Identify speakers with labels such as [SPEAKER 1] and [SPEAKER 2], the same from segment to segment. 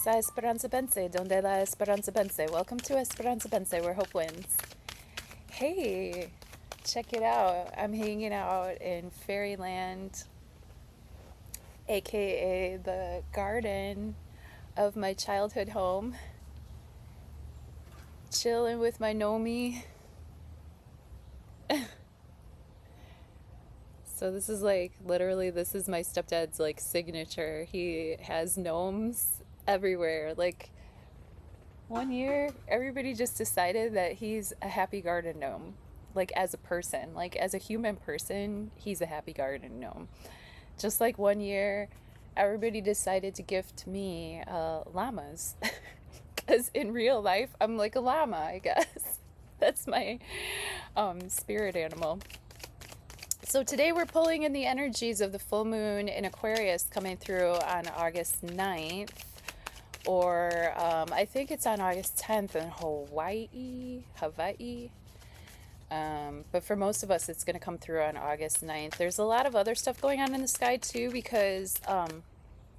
[SPEAKER 1] Bienvenidos a Esperanza Vence, donde la Esperanza Vence. Welcome to Esperanza Vence, where hope wins. Hey, check it out. I'm hanging out in Fairyland, aka the garden of my childhood home. Chilling with my gnomie. So this is like, literally, this is my stepdad's like signature. He has gnomes everywhere. Like, one year, everybody just decided that he's a happy garden gnome. Like, as a person, like as a human person, he's a happy garden gnome. Just like one year, everybody decided to gift me llamas. Because in real life, I'm like a llama, I guess. That's my spirit animal. So today we're pulling in the energies of the full moon in Aquarius coming through on August 9th, or I think it's on August 10th in Hawaii. But for most of us, it's going to come through on August 9th. There's a lot of other stuff going on in the sky too, because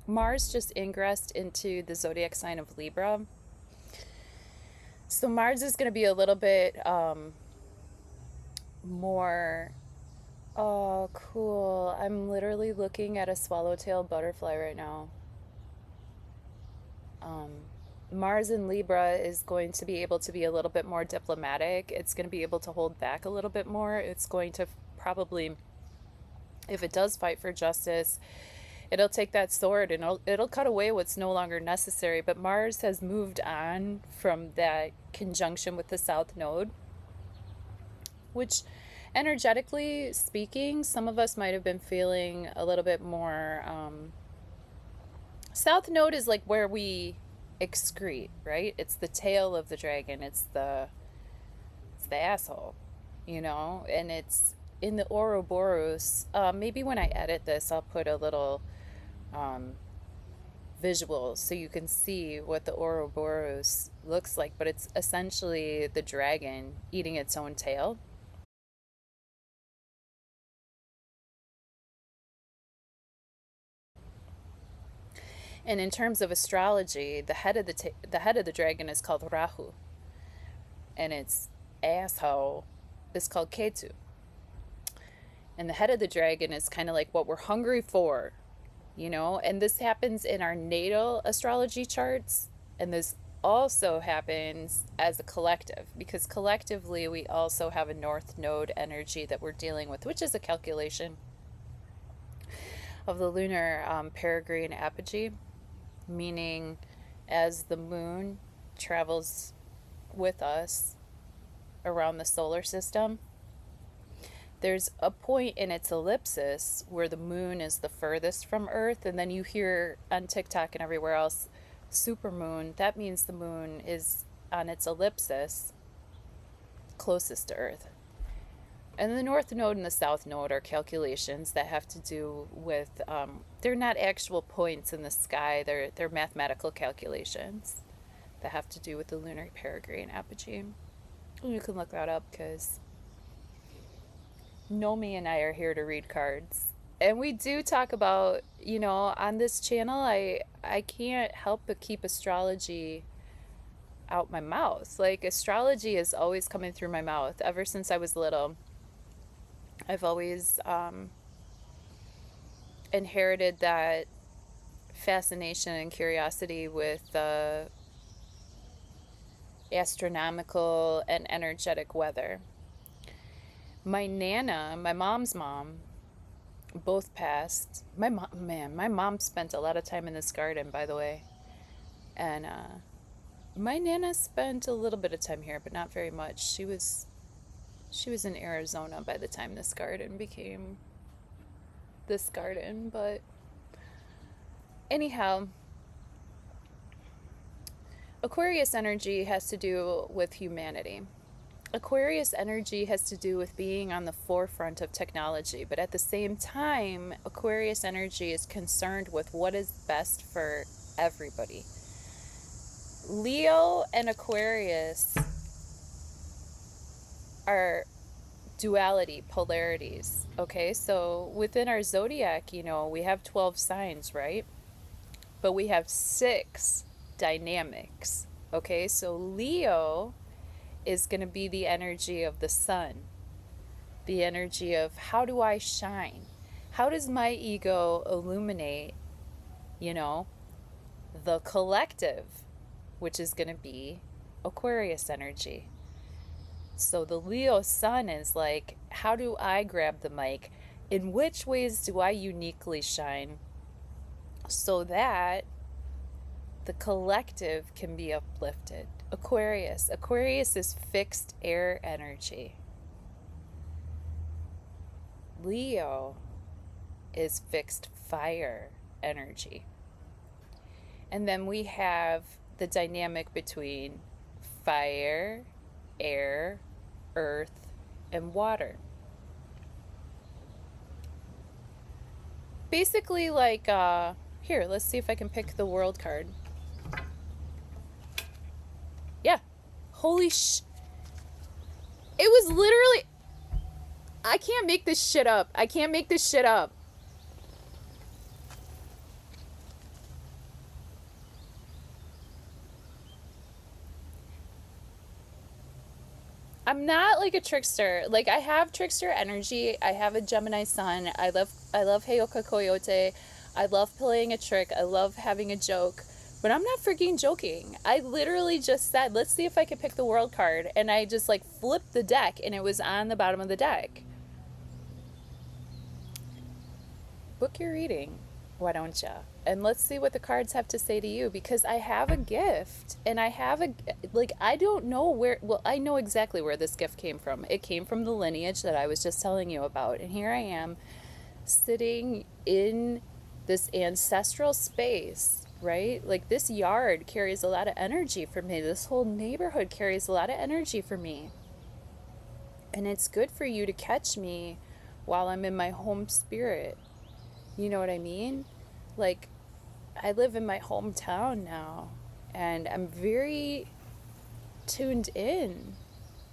[SPEAKER 1] Mars just ingressed into the zodiac sign of Libra. So Mars is going to be a little bit more... Oh, cool. I'm literally looking at a swallowtail butterfly right now. Mars in Libra is going to be able to be a little bit more diplomatic. It's going to be able to hold back a little bit more. It's going to probably, if it does fight for justice, it'll take that sword and it'll cut away what's no longer necessary. But Mars has moved on from that conjunction with the South Node, which... energetically speaking, some of us might have been feeling a little bit more... South Node is like where we excrete, right? It's the tail of the dragon. It's the asshole, you know? And it's in the Oroboros. Maybe when I edit this, I'll put a little visual so you can see what the Oroboros looks like. But it's essentially the dragon eating its own tail. And in terms of astrology, the head of the dragon is called Rahu, and its asshole is called Ketu. And the head of the dragon is kind of like what we're hungry for, you know. And this happens in our natal astrology charts, and this also happens as a collective, because collectively we also have a North Node energy that we're dealing with, which is a calculation of the lunar peregrine apogee. Meaning, as the moon travels with us around the solar system, there's a point in its ellipsis where the moon is the furthest from Earth, and then you hear on TikTok and everywhere else, supermoon. That means the moon is on its ellipsis closest to Earth. And the North Node and the South Node are calculations that have to do with, they're not actual points in the sky, they're mathematical calculations that have to do with the lunar peregrine apogee. You can look that up, because Nomi and I are here to read cards. And we do talk about, you know, on this channel, I can't help but keep astrology out my mouth. Like, astrology is always coming through my mouth ever since I was little. I've always inherited that fascination and curiosity with astronomical and energetic weather. My Nana, my mom's mom, both passed. My mom spent a lot of time in this garden, by the way. And my Nana spent a little bit of time here, but not very much. She was in Arizona by the time this garden became this garden. But anyhow, Aquarius energy has to do with humanity. Aquarius energy has to do with being on the forefront of technology, but at the same time, Aquarius energy is concerned with what is best for everybody. Leo and Aquarius are duality, polarities. Okay, so within our zodiac, you know, we have 12 signs, right? But we have 6 dynamics. Okay, so Leo is going to be the energy of the sun, the energy of how do I shine? How does my ego illuminate, you know, the collective, which is going to be Aquarius energy. So the Leo sun is like, how do I grab the mic? In which ways do I uniquely shine so that the collective can be uplifted? Aquarius is fixed air energy. Leo is fixed fire energy. And then we have the dynamic between fire, air, earth, and water. Basically like, here, let's see if I can pick the world card. Yeah. Holy it was literally, I can't make this shit up. I can't make this shit up. I'm not like a trickster. Like, I have trickster energy. I have a Gemini sun. I love Heyoka Coyote. I love playing a trick. I love having a joke. But I'm not freaking joking. I literally just said, let's see if I can pick the world card. And I just like flipped the deck and it was on the bottom of the deck. Book your reading. Why don't you? And let's see what the cards have to say to you, because I have a gift and I have a, like, I don't know where, well, I know exactly where this gift came from. It came from the lineage that I was just telling you about. And here I am sitting in this ancestral space, right? Like, this yard carries a lot of energy for me. This whole neighborhood carries a lot of energy for me. And it's good for you to catch me while I'm in my home spirit. You know what I mean? Like, I live in my hometown now and I'm very tuned in.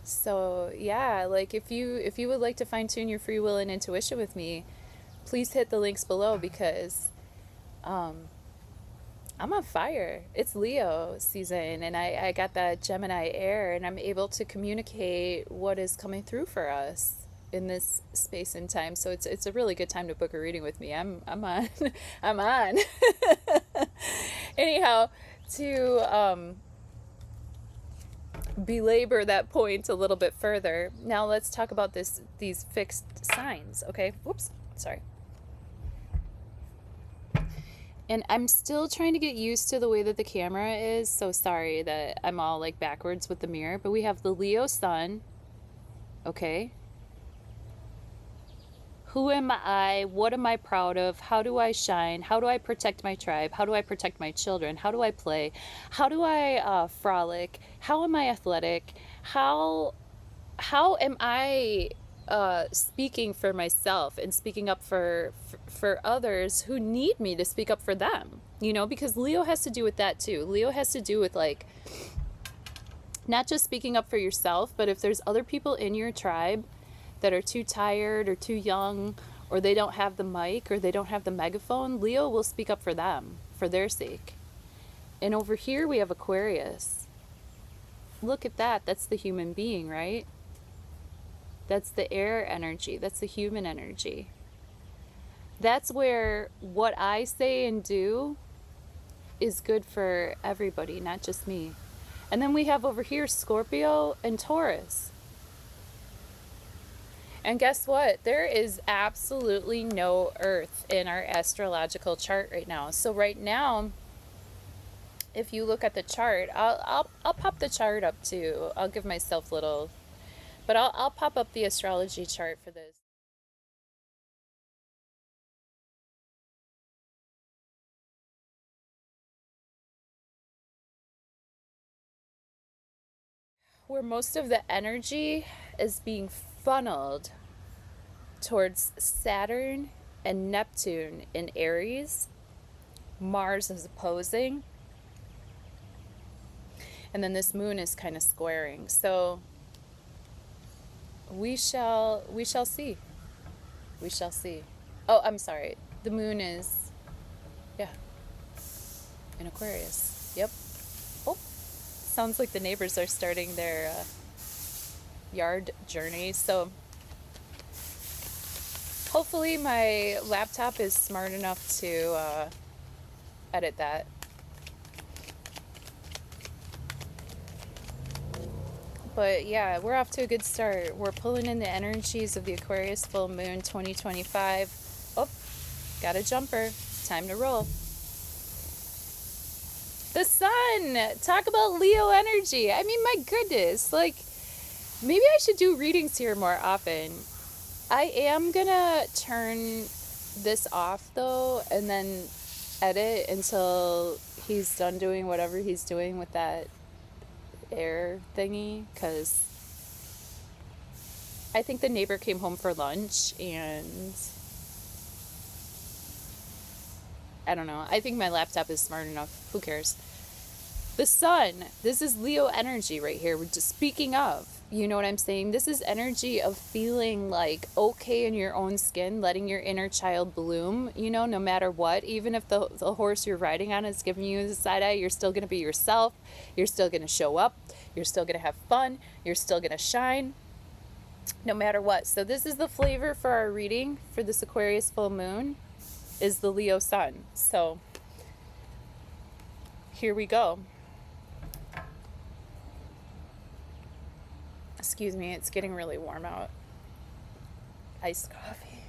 [SPEAKER 1] So yeah, like, if you would like to fine tune your free will and intuition with me, please hit the links below, because I'm on fire. It's Leo season and I got that Gemini air and I'm able to communicate what is coming through for us in this space and time. So it's a really good time to book a reading with me. I'm on. I'm on. Anyhow, to belabor that point a little bit further, now let's talk about these fixed signs. Okay. Whoops. Sorry. And I'm still trying to get used to the way that the camera is, so sorry that I'm all like backwards with the mirror. But we have the Leo sun. Okay. Who am I? What am I proud of? How do I shine? How do I protect my tribe? How do I protect my children? How do I play? How do I frolic? How am I athletic? How am I speaking for myself and speaking up for others who need me to speak up for them? You know, because Leo has to do with that too. Leo has to do with, like, not just speaking up for yourself, but if there's other people in your tribe that are too tired or too young, or they don't have the mic or they don't have the megaphone, Leo will speak up for them, for their sake. And over here we have Aquarius. Look at that. That's the human being, right? That's the air energy. That's the human energy. That's where what I say and do is good for everybody, not just me. And then we have over here Scorpio and Taurus. And guess what? There is absolutely no Earth in our astrological chart right now. So right now, if you look at the chart, I'll pop the chart up too. I'll give myself little, but I'll pop up the astrology chart for this. Where most of the energy is being funneled towards Saturn and Neptune in Aries. Mars is opposing. And then this moon is kind of squaring. So we shall see. We shall see. Oh, I'm sorry. The moon is, yeah, in Aquarius. Yep. Sounds like the neighbors are starting their yard journey. So hopefully my laptop is smart enough to edit that. But yeah, we're off to a good start. We're pulling in the energies of the Aquarius Full Moon 2025. Oh, got a jumper. Time to roll. The sun! Talk about Leo energy. I mean, my goodness. Like, maybe I should do readings here more often. I am gonna turn this off though, and then edit until he's done doing whatever he's doing with that air thingy, because I think the neighbor came home for lunch, and I don't know. I think my laptop is smart enough. Who cares? The sun. This is Leo energy right here. We're just speaking of. You know what I'm saying? This is energy of feeling like okay in your own skin, letting your inner child bloom, you know, no matter what. Even if the horse you're riding on is giving you the side eye, you're still going to be yourself. You're still going to show up. You're still going to have fun. You're still going to shine, no matter what. So this is the flavor for our reading for this Aquarius full moon, is the Leo sun. So here we go. Excuse me, it's getting really warm out. Iced coffee.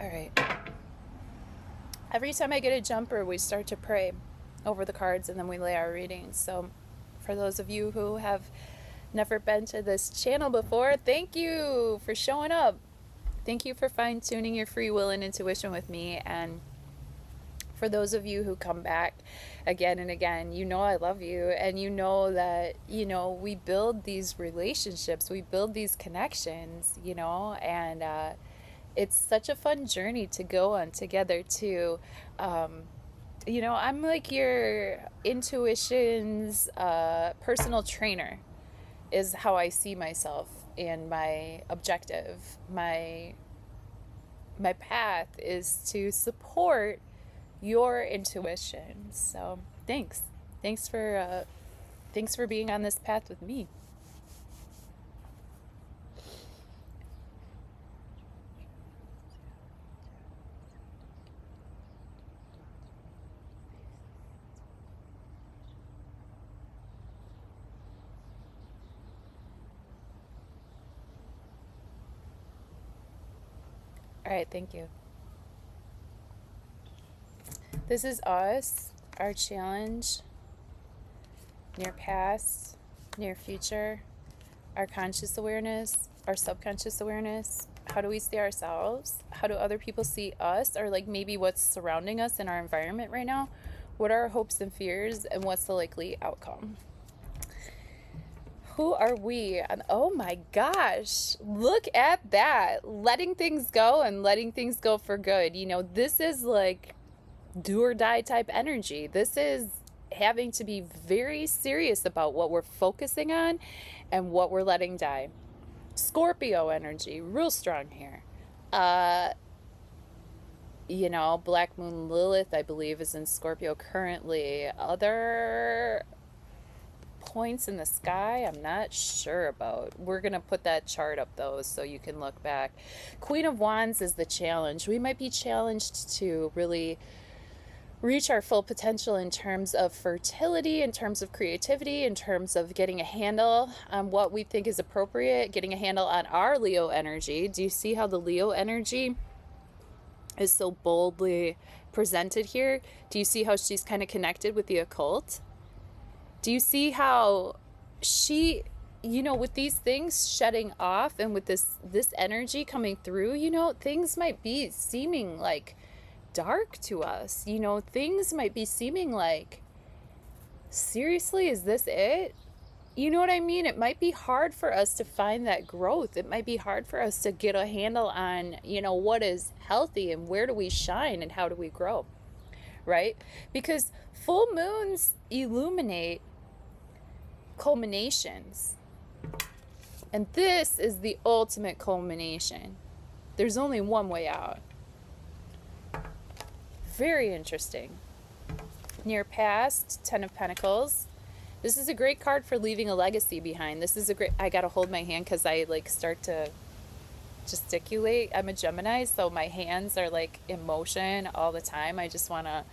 [SPEAKER 1] All right. Every time I get a jumper, we start to pray over the cards, and then we lay our readings. So for those of you who have never been to this channel before, thank you for showing up. Thank you for fine-tuning your free will and intuition with me. And for those of you who come back again and again, you know I love you, and you know that, you know, we build these relationships, we build these connections, you know, and it's such a fun journey to go on together too. You know, I'm like your intuition's personal trainer is how I see myself, and my objective, my path is to support your intuition. So thanks for being on this path with me. All right, thank you. This is us, our challenge, near past, near future, our conscious awareness, our subconscious awareness. How do we see ourselves? How do other people see us? Or like maybe what's surrounding us in our environment right now? What are our hopes and fears, and what's the likely outcome? Who are we? And oh my gosh, look at that. Letting things go, and letting things go for good. You know, this is like do or die type energy. This is having to be very serious about what we're focusing on and what we're letting die. Scorpio energy, real strong here. You know, Black Moon Lilith, I believe, is in Scorpio currently. Other points in the sky, I'm not sure about. We're going to put that chart up though, so you can look back. Queen of Wands is the challenge. We might be challenged to really reach our full potential in terms of fertility, in terms of creativity, in terms of getting a handle on what we think is appropriate, getting a handle on our Leo energy. Do you see how the Leo energy is so boldly presented here? Do you see how she's kind of connected with the occult? Do you see how she, you know, with these things shutting off, and with this energy coming through, you know, things might be seeming like dark to us. You know, things might be seeming like, seriously, is this it? You know what I mean? It might be hard for us to find that growth. It might be hard for us to get a handle on, you know, what is healthy and where do we shine and how do we grow, right? Because full moons illuminate culminations. And this is the ultimate culmination. There's only one way out. Very interesting. Near past, Ten of Pentacles. This is a great card for leaving a legacy behind. This is a great, I gotta hold my hand because I like start to gesticulate. I'm a Gemini, so my hands are like in motion all the time. I just want to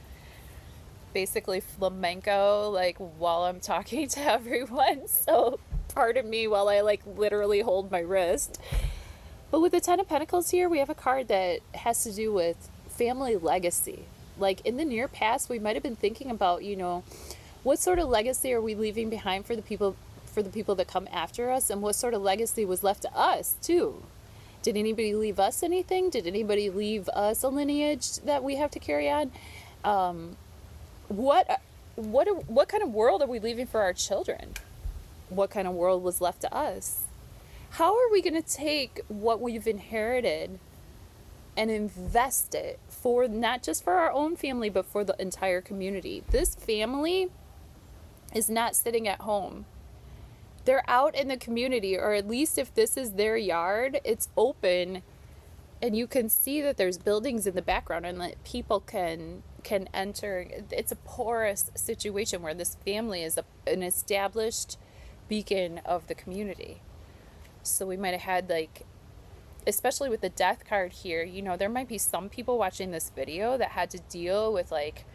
[SPEAKER 1] basically flamenco like while I'm talking to everyone. So pardon me while I like literally hold my wrist. But with the Ten of Pentacles here, we have a card that has to do with family legacy. Like in the near past, we might have been thinking about, you know, what sort of legacy are we leaving behind for the people that come after us, and what sort of legacy was left to us too. Did anybody leave us anything? Did anybody leave us a lineage that we have to carry on? What kind of world are we leaving for our children? What kind of world was left to us? How are we going to take what we've inherited and invest it for not just for our own family, but for the entire community? This family is not sitting at home. They're out in the community, or at least if this is their yard, it's open and you can see that there's buildings in the background and that people can enter. It's a porous situation where this family is an established beacon of the community. So we might have had, like, especially with the death card here, you know, there might be some people watching this video that had to deal with like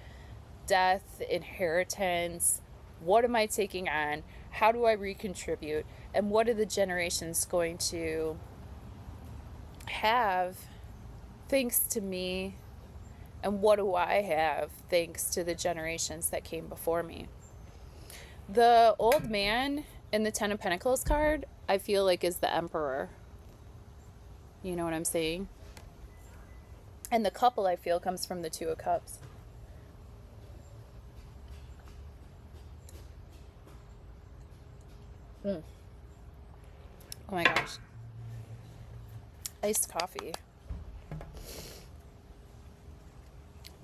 [SPEAKER 1] death, inheritance. What am I taking on? How do I recontribute? And what are the generations going to have thanks to me? And what do I have thanks to the generations that came before me? The old man in the Ten of Pentacles card, I feel like is the Emperor. You know what I'm saying? And the couple, I feel, comes from the Two of Cups. Oh my gosh. Iced coffee.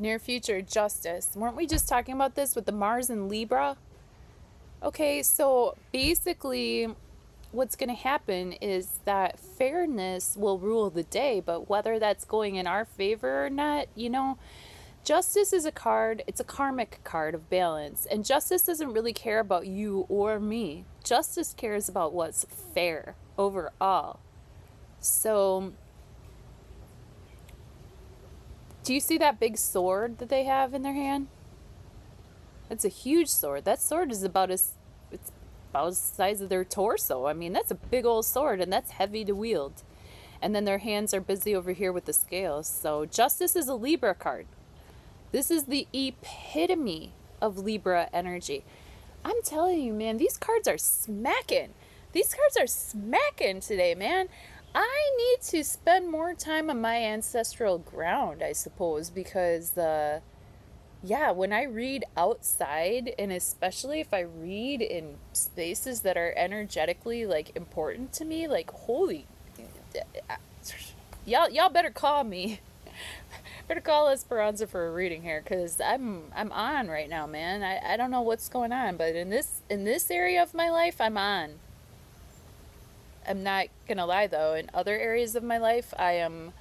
[SPEAKER 1] Near future, justice. Weren't we just talking about this with the Mars and Libra? Okay, so basically what's going to happen is that fairness will rule the day, but whether that's going in our favor or not, you know, justice is a card, it's a karmic card of balance, and justice doesn't really care about you or me. Justice cares about what's fair overall. So, do you see that big sword that they have in their hand? It's a huge sword. That sword is about the size of their torso. I mean, that's a big old sword, and that's heavy to wield. And then their hands are busy over here with the scales. So justice is a Libra card. This is the epitome of Libra energy. I'm telling you, man, these cards are smacking. These cards are smacking today, man. I need to spend more time on my ancestral ground, I suppose, because yeah, when I read outside, and especially if I read in spaces that are energetically like important to me, like holy, y'all better call me. Better call Esperanza for a reading here, because I'm on right now, man. I don't know what's going on, but in this area of my life, I'm on. I'm not gonna lie though, in other areas of my life, I am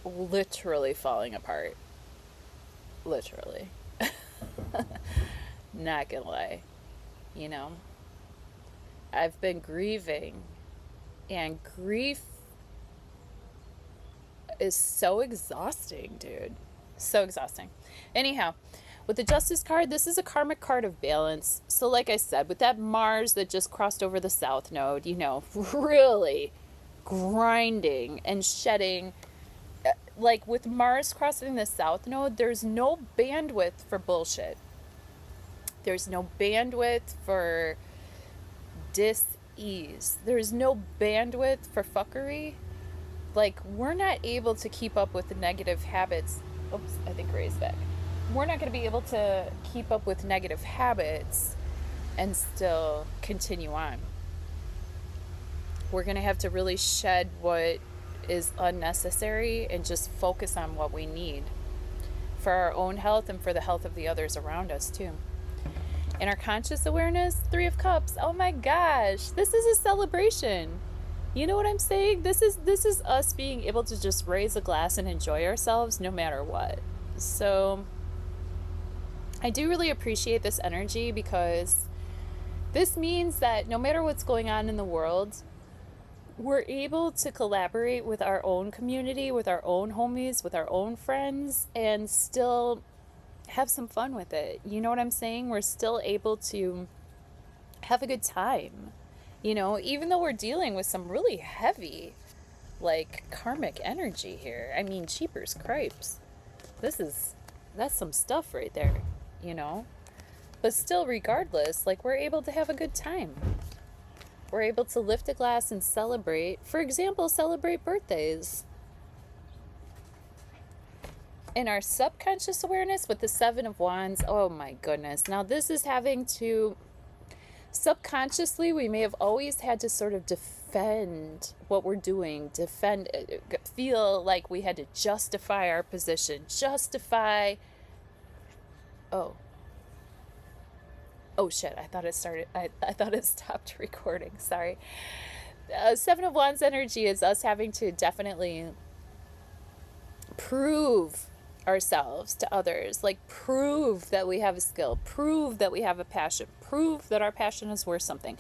[SPEAKER 1] literally falling apart. Literally. Not gonna lie. You know, I've been grieving, and grief is so exhausting, dude. So exhausting. Anyhow, with the Justice card, this is a karmic card of balance. So like I said, with that Mars that just crossed over the South Node, you know, really grinding and shedding. Like with Mars crossing the South Node, there's no bandwidth for bullshit. There's no bandwidth for dis-ease. There's no bandwidth for fuckery. Like, we're not able to keep up with the negative habits. Oops, I think Ray's back. We're not going to be able to keep up with negative habits and still continue on. We're going to have to really shed what is unnecessary and just focus on what we need for our own health and for the health of the others around us too. In our conscious awareness, Three of Cups. Oh my gosh, this is a celebration. You know what I'm saying? This is us being able to just raise a glass and enjoy ourselves no matter what. So I do really appreciate this energy, because this means that no matter what's going on in the world, we're able to collaborate with our own community, with our own homies, with our own friends, and still have some fun with it. You know what I'm saying? We're still able to have a good time. Even though we're dealing with some really heavy, like, karmic energy here. I mean, jeepers cripes. That's some stuff right there, you know? But still, regardless, like, we're able to have a good time. We're able to lift a glass and celebrate. For example, celebrate birthdays. In our subconscious awareness with the Seven of Wands, oh my goodness. Now this is having to, subconsciously, we may have always had to sort of defend what we're doing, feel like we had to justify our position, oh shit, I thought it stopped recording, sorry. Seven of Wands energy is us having to definitely prove ourselves to others, like prove that we have a skill, prove that we have a passion, prove that our passion is worth something,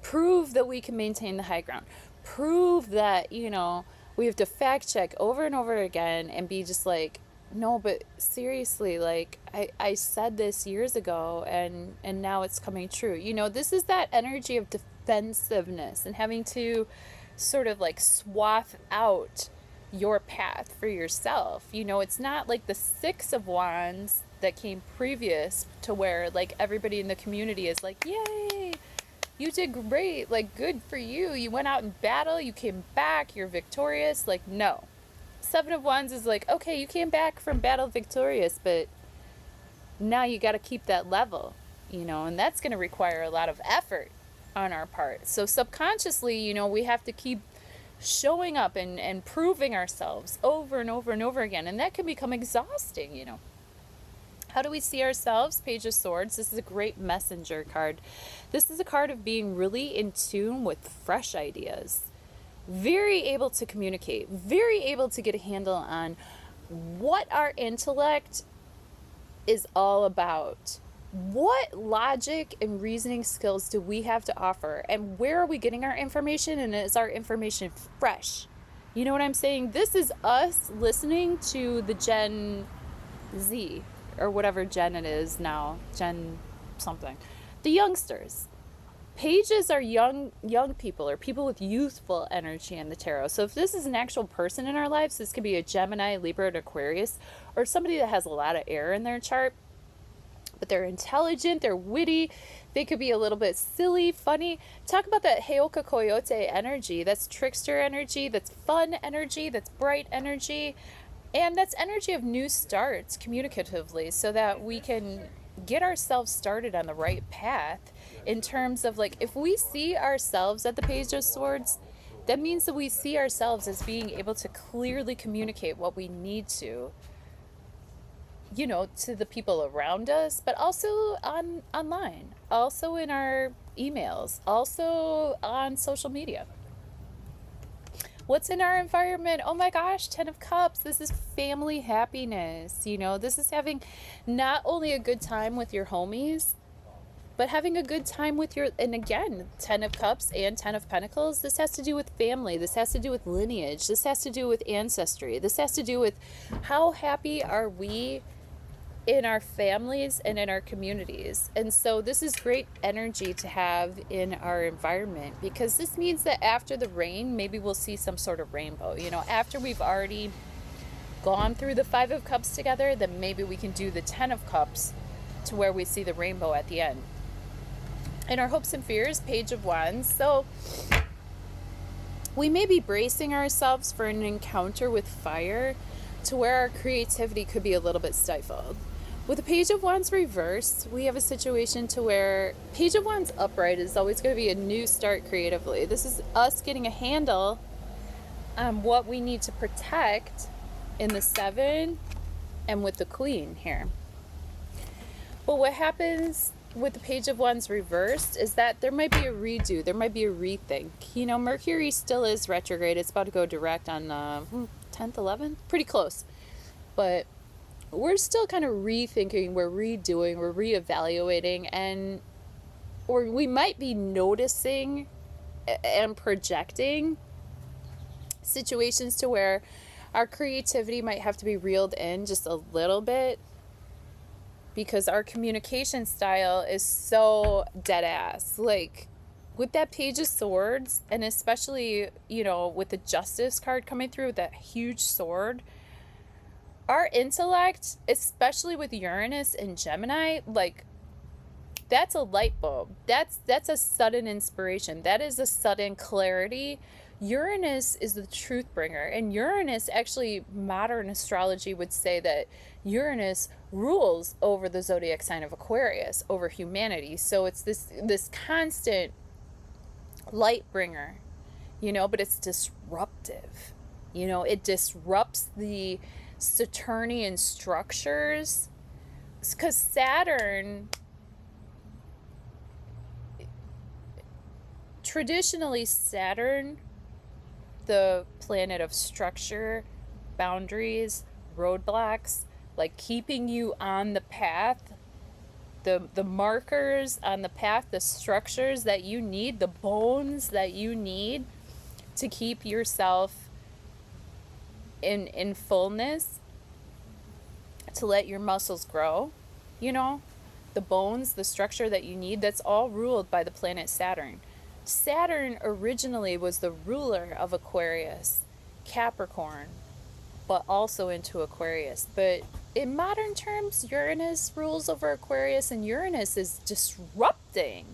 [SPEAKER 1] prove that we can maintain the high ground, prove that, we have to fact check over and over again and be just like, no, but seriously, like, I said this years ago and now it's coming true. This is that energy of defensiveness and having to sort of like swath out your path for yourself. It's not like the Six of Wands that came previous to where like everybody in the community is like, yay, you did great, like, good for you. You went out in battle, you came back, you're victorious. Like, no. Seven of Wands is like, okay, you came back from battle victorious, but now you got to keep that level, and that's going to require a lot of effort on our part. So subconsciously, we have to keep showing up and proving ourselves over and over and over again. And that can become exhausting, How do we see ourselves? Page of Swords. This is a great messenger card. This is a card of being really in tune with fresh ideas. Very able to communicate, very able to get a handle on what our intellect is all about. What logic and reasoning skills do we have to offer? And where are we getting our information? And is our information fresh? You know what I'm saying? This is us listening to the Gen Z, or whatever Gen it is now. Gen something. The youngsters. Pages are young people, or people with youthful energy in the tarot. So if this is an actual person in our lives, this could be a Gemini, Libra, and Aquarius, or somebody that has a lot of air in their chart. But they're intelligent, they're witty, they could be a little bit silly, funny. Talk about that Heoka Coyote energy. That's trickster energy, that's fun energy, that's bright energy. And that's energy of new starts communicatively, so that we can get ourselves started on the right path. In terms of, like, if we see ourselves at the Page of Swords, that means that we see ourselves as being able to clearly communicate what we need to the people around us, but also online, also in our emails, also on social media. What's in our environment? Oh my gosh, 10 of Cups. This is family happiness. This is having not only a good time with your homies, but having a good time with and again, 10 of Cups and 10 of Pentacles, this has to do with family. This has to do with lineage. This has to do with ancestry. This has to do with how happy are we in our families and in our communities. And so this is great energy to have in our environment, because this means that after the rain, maybe we'll see some sort of rainbow. After we've already gone through the 5 of Cups together, then maybe we can do the 10 of Cups to where we see the rainbow at the end. In our hopes and fears, Page of Wands. So we may be bracing ourselves for an encounter with fire to where our creativity could be a little bit stifled. With the Page of Wands reversed, we have a situation to where Page of Wands upright is always going to be a new start creatively. This is us getting a handle on what we need to protect in the 7 and with the Queen here. But what happens with the Page of Wands reversed is that there might be a redo, there might be a rethink. Mercury still is retrograde. It's about to go direct on 10th, 11th, pretty close. But we're still kind of rethinking, we're redoing, we're reevaluating, and or we might be noticing and projecting situations to where our creativity might have to be reeled in just a little bit, because our communication style is so dead ass. Like with that Page of Swords, and especially, you know, with the Justice card coming through with that huge sword, our intellect, especially with Uranus and Gemini, like that's a light bulb. That's a sudden inspiration. That is a sudden clarity. Uranus is the truth bringer, and Uranus, actually, modern astrology would say that Uranus rules over the zodiac sign of Aquarius, over humanity. So it's this constant light bringer, you know, but it's disruptive. You know, it disrupts the Saturnian structures, because traditionally Saturn, the planet of structure, boundaries, roadblocks, like keeping you on the path, the markers on the path, the structures that you need, the bones that you need to keep yourself in fullness, to let your muscles grow, you know, the bones, the structure that you need, that's all ruled by the planet Saturn. Saturn originally was the ruler of Aquarius, Capricorn, but also into Aquarius. But in modern terms, Uranus rules over Aquarius, and Uranus is disrupting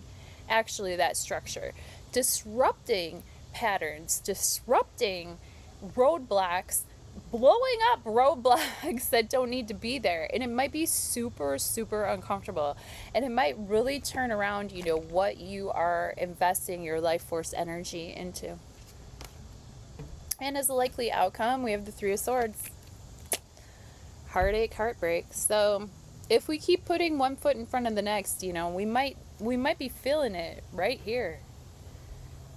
[SPEAKER 1] actually that structure, disrupting patterns, disrupting roadblocks, blowing up roadblocks that don't need to be there. And it might be super, super uncomfortable, and it might really turn around, you know, what you are investing your life force energy into. And as a likely outcome, we have the Three of Swords, heartache, heartbreak. So if we keep putting one foot in front of the next, you know, we might be feeling it right here,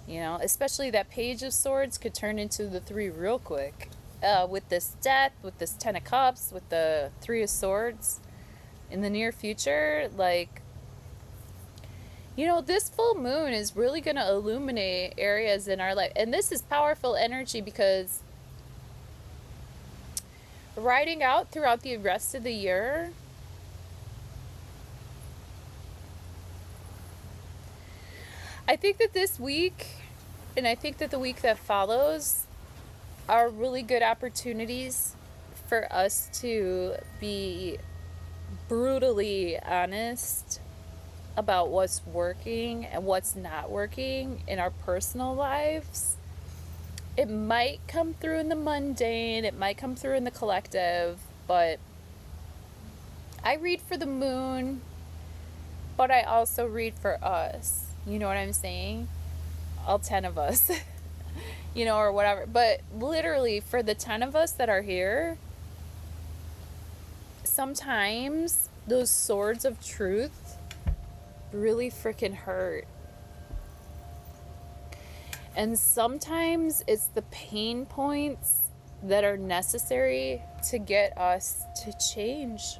[SPEAKER 1] you know, especially that Page of Swords could turn into the Three real quick. With this death, with this Ten of Cups, with the Three of Swords in the near future, like, you know, this full moon is really going to illuminate areas in our life. And this is powerful energy, because riding out throughout the rest of the year, I think that this week, and I think that the week that follows, are really good opportunities for us to be brutally honest about what's working and what's not working in our personal lives. It might come through in the mundane, it might come through in the collective, but I read for the moon, but I also read for us. You know what I'm saying? All 10 of us. You know, or whatever. But literally, for the 10 of us that are here, sometimes those swords of truth really freaking hurt. And sometimes it's the pain points that are necessary to get us to change.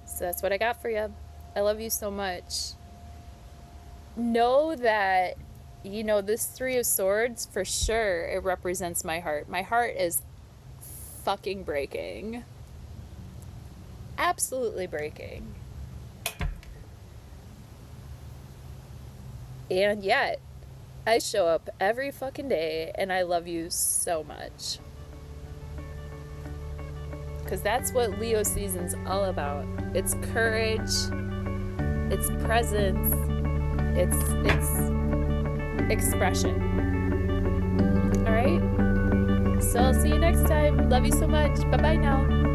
[SPEAKER 1] So that's what I got for you. I love you so much. Know that, you know, this Three of Swords, for sure, it represents my heart. My heart is fucking breaking. Absolutely breaking. And yet, I show up every fucking day, and I love you so much. Because that's what Leo season's all about. It's courage, it's presence, it's expression. All right, so I'll see you next time. Love you so much. Bye bye now.